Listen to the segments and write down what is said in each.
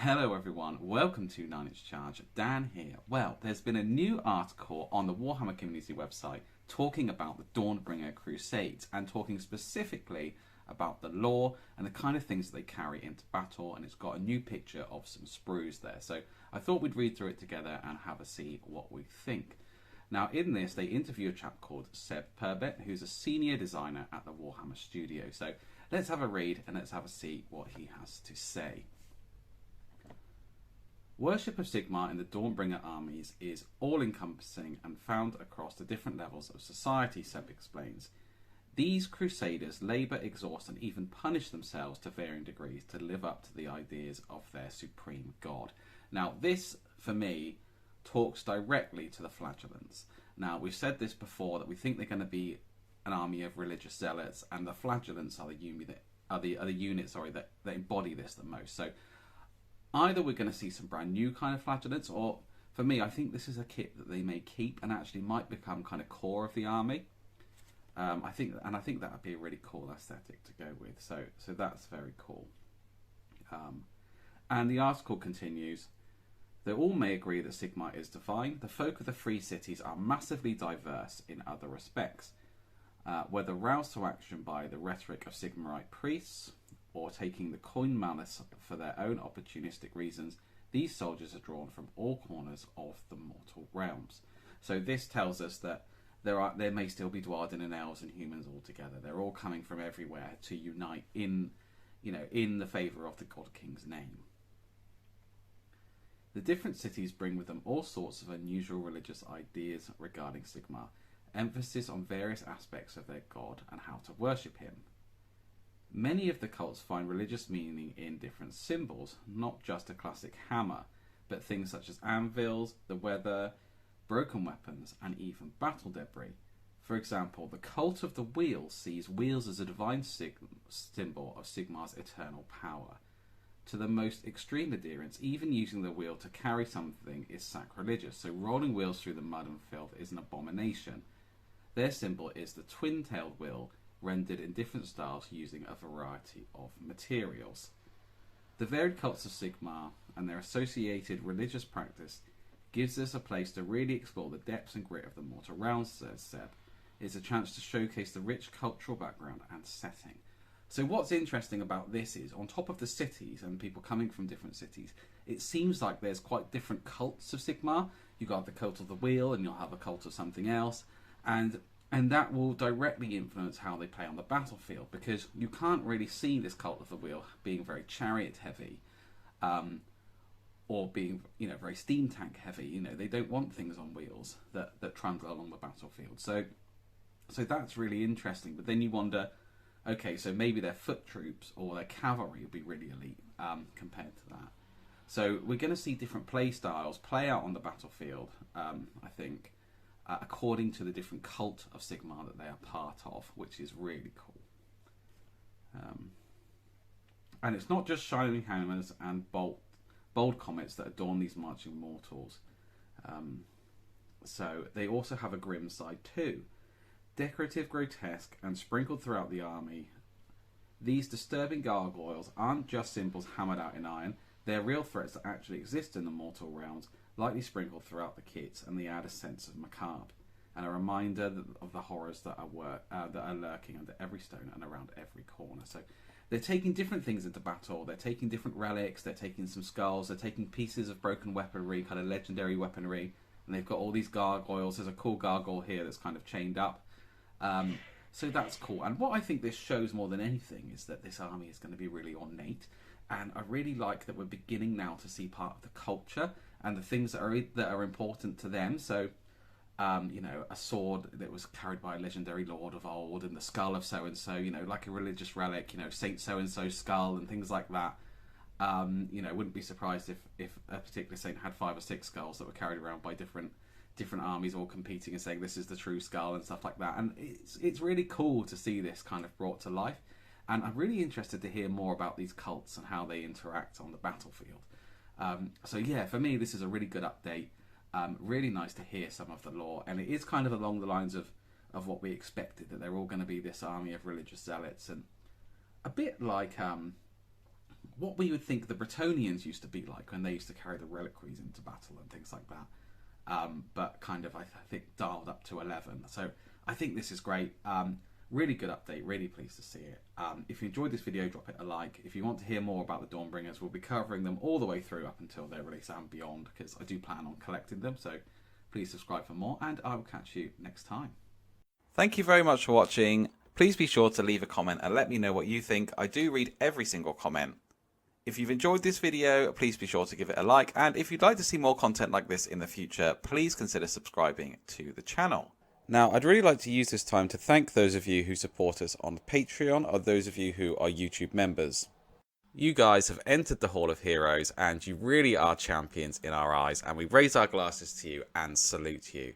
Hello everyone, welcome to 9-Inch Charge. Dan here. Well, there's been a new article on the Warhammer community website talking about the Dawnbringer Crusades and talking specifically about the lore and the kind of things that they carry into battle, and it's got a new picture of some sprues there. So I thought we'd read through it together and have a see what we think. Now in this they interview a chap called Seb Purbett, who's a senior designer at the Warhammer studio. So let's have a read and let's have a see what he has to say. Worship of Sigmar in the Dawnbringer armies is all-encompassing and found across the different levels of society, Seb explains. These crusaders labour, exhaust and even punish themselves to varying degrees to live up to the ideas of their supreme god. Now this, for me, talks directly to the flagellants. Now we've said this before, that we think they're going to be an army of religious zealots, and the flagellants are the units that embody this the most. So either we're going to see some brand new kind of flagellants, or for me, I think this is a kit that they may keep and actually might become kind of core of the army. I think that would be a really cool aesthetic to go with. So that's very cool. And the article continues. Though all may agree that Sigmar is divine, the folk of the free cities are massively diverse in other respects. Whether roused to action by the rhetoric of Sigmarite priests, or taking the coin malice for their own opportunistic reasons, these soldiers are drawn from all corners of the mortal realms. So this tells us that there may still be Dwarden and elves and humans all together. They're all coming from everywhere to unite in the favour of the God King's name. The different cities bring with them all sorts of unusual religious ideas regarding Sigmar, emphasis on various aspects of their god and how to worship him. Many of the cults find religious meaning in different symbols, not just a classic hammer, but things such as anvils, the weather, broken weapons, and even battle debris. For example, the cult of the wheel sees wheels as a divine symbol of Sigmar's eternal power. To the most extreme adherents, even using the wheel to carry something is sacrilegious, so rolling wheels through the mud and filth is an abomination. Their symbol is the twin-tailed wheel, rendered in different styles using a variety of materials. The varied cults of Sigmar and their associated religious practice gives us a place to really explore the depths and grit of the mortal realms, says Seb. It's a chance to showcase the rich cultural background and setting. So what's interesting about this is, on top of the cities and people coming from different cities, it seems like there's quite different cults of Sigmar. You've got the cult of the wheel and you'll have a cult of something else, and that will directly influence how they play on the battlefield, because you can't really see this cult of the wheel being very chariot heavy, or being very steam tank heavy. They don't want things on wheels that trundle along the battlefield. So that's really interesting. But then you wonder, okay, so maybe their foot troops or their cavalry will be really elite compared to that. So we're going to see different play styles play out on the battlefield, I think, according to the different cult of Sigmar that they are part of, which is really cool. And it's not just shining hammers and bold comets that adorn these marching mortals. So they also have a grim side too. Decorative, grotesque, and sprinkled throughout the army, these disturbing gargoyles aren't just symbols hammered out in iron. They're real threats that actually exist in the mortal realms, lightly sprinkled throughout the kits, and they add a sense of macabre and a reminder of the horrors that are lurking under every stone and around every corner. So they're taking different things into battle. They're taking different relics. They're taking some skulls. They're taking pieces of broken weaponry, kind of legendary weaponry, and they've got all these gargoyles. There's a cool gargoyle here that's kind of chained up. So that's cool. And what I think this shows more than anything is that this army is going to be really ornate, and I really like that we're beginning now to see part of the culture and the things that are important to them. So, a sword that was carried by a legendary lord of old, and the skull of so-and-so, like a religious relic, Saint so-and-so's skull and things like that. Wouldn't be surprised if a particular saint had 5 or 6 skulls that were carried around by different armies all competing and saying this is the true skull and stuff like that. And it's really cool to see this kind of brought to life. And I'm really interested to hear more about these cults and how they interact on the battlefield. So yeah, for me, this is a really good update. Really nice to hear some of the lore, and it is kind of along the lines of what we expected, that they're all going to be this army of religious zealots, and a bit like what we would think the Bretonnians used to be like when they used to carry the reliquaries into battle and things like that. But kind of, I think, dialed up to 11. So I think this is great. Really good update. Really pleased to see it. If you enjoyed this video, drop it a like. If you want to hear more about the Dawnbringers, we'll be covering them all the way through up until their release and beyond, because I do plan on collecting them. So please subscribe for more, and I will catch you next time. Thank you very much for watching. Please be sure to leave a comment and let me know what you think. I do read every single comment. If you've enjoyed this video, please be sure to give it a like. And if you'd like to see more content like this in the future, please consider subscribing to the channel. Now, I'd really like to use this time to thank those of you who support us on Patreon, or those of you who are YouTube members. You guys have entered the Hall of Heroes, and you really are champions in our eyes, and we raise our glasses to you and salute you.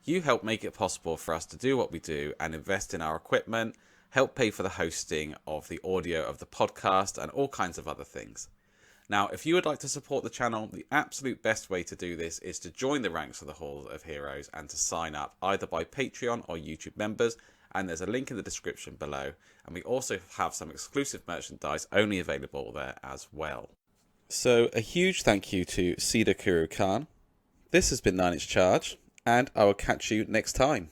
You help make it possible for us to do what we do and invest in our equipment, help pay for the hosting of the audio of the podcast, and all kinds of other things. Now, if you would like to support the channel, the absolute best way to do this is to join the ranks of the Hall of Heroes and to sign up either by Patreon or YouTube members, and there's a link in the description below. And we also have some exclusive merchandise only available there as well. So a huge thank you to Cedar Kuru Khan. This has been 9 Inch Charge, and I will catch you next time.